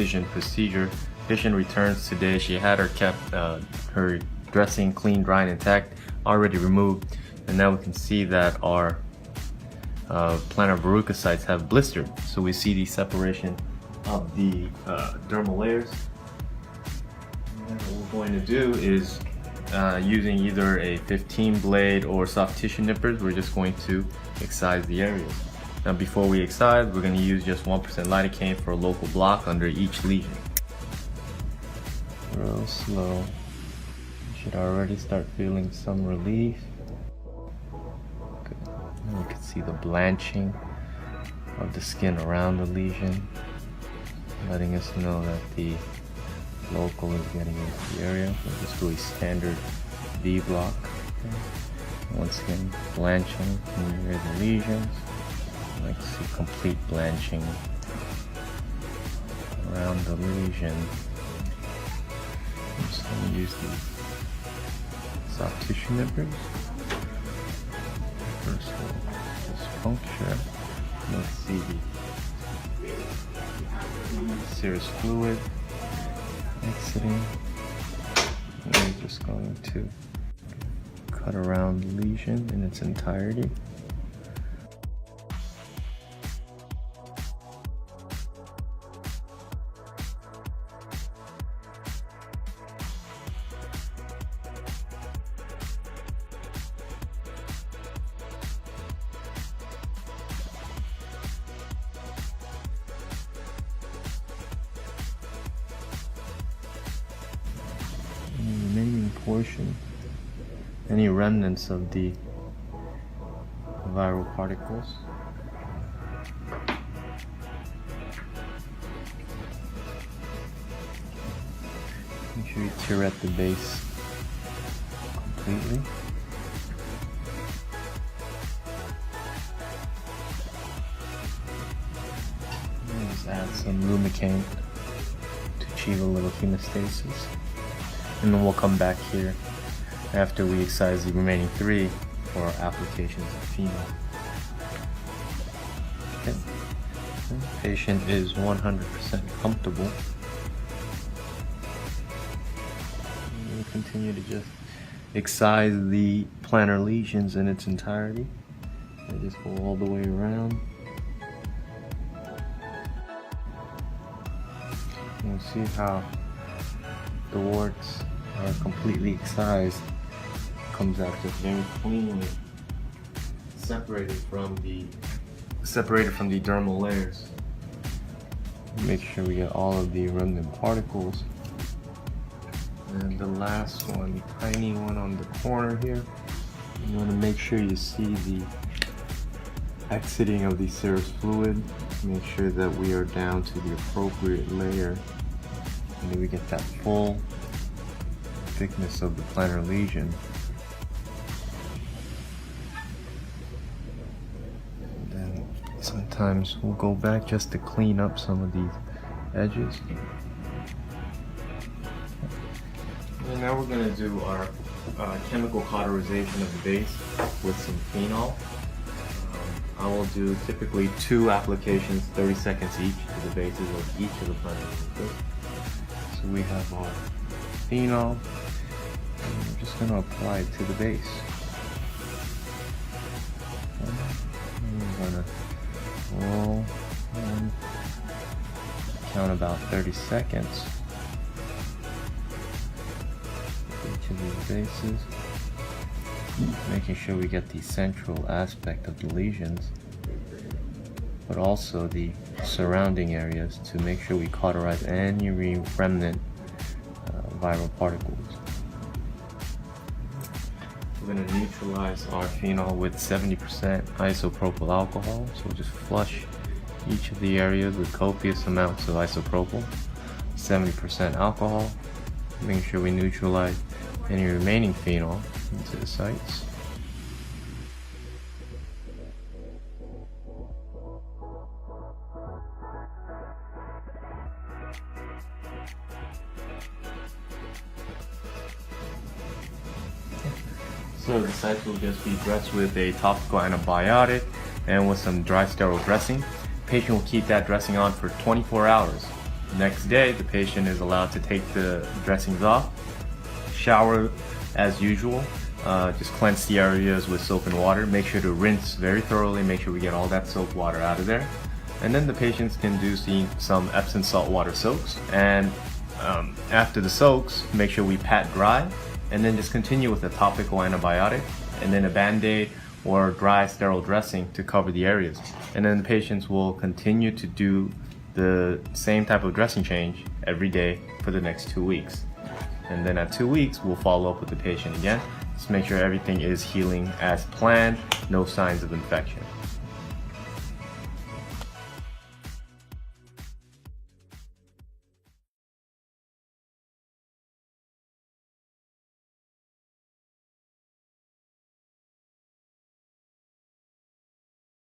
vision procedure. Patient returns today. She had her dressing clean, dry, and intact, already removed, and now we can see that our plantar verrucocytes have blistered. So we see the separation of the dermal layers. And what we're going to do is using either a 15 blade or soft tissue nippers, we're just going to excise the areas. Now before we excise, we're going to use just 1% lidocaine for a local block under each lesion. Real slow. You should already start feeling some relief. Good. And you can see the blanching of the skin around the lesion, letting us know that the local is getting into the area. We'll just do a standard V block. Okay. Once again, blanching near the lesions. I like to see complete blanching around the lesion. I'm just going to use the soft tissue nippers. First we'll just puncture. Let's see the serous fluid exiting. And we're just going to cut around the lesion in its entirety. Portion, any remnants of the viral particles. Make sure you tear at the base completely. And just add some Lumicaine to achieve a little hemostasis. And then we'll come back here after we excise the remaining 3 for our applications of phenol. Okay. The patient is 100% comfortable. We'll continue to just excise the plantar lesions in its entirety. And just go all the way around. You'll see how the warts are completely excised. Comes out just very cleanly, separated from the dermal layers. Make sure we get all of the remnant particles. And the last one, the tiny one on the corner here, you want to make sure you see the exiting of the serous fluid. Make sure that we are down to the appropriate layer, and then we get that full thickness of the plantar lesion. And then sometimes we'll go back just to clean up some of these edges. And now we're going to do our chemical cauterization of the base with some phenol. I will do typically 2 applications, 30 seconds each, to the bases of each of the plantar lesions. So we have our phenol, and we're just going to apply it to the base. And we're going to roll and count about 30 seconds for each of these bases, making sure we get the central aspect of the lesions, but also the surrounding areas to make sure we cauterize any remnant viral particles. We're going to neutralize our phenol with 70% isopropyl alcohol, so we'll just flush each of the areas with copious amounts of isopropyl, 70% alcohol, making sure we neutralize any remaining phenol into the sites. So the sites will just be dressed with a topical antibiotic and with some dry sterile dressing. Patient will keep that dressing on for 24 hours. Next day, the patient is allowed to take the dressings off, shower as usual, just cleanse the areas with soap and water. Make sure to rinse very thoroughly, make sure we get all that soap water out of there. And then the patients can do some Epsom salt water soaks. And after the soaks, make sure we pat dry, and then just continue with a topical antibiotic, and then a Band-Aid or dry sterile dressing to cover the areas. And then the patients will continue to do the same type of dressing change every day for the next 2 weeks. And then at 2 weeks, we'll follow up with the patient again. Just make sure everything is healing as planned, no signs of infection.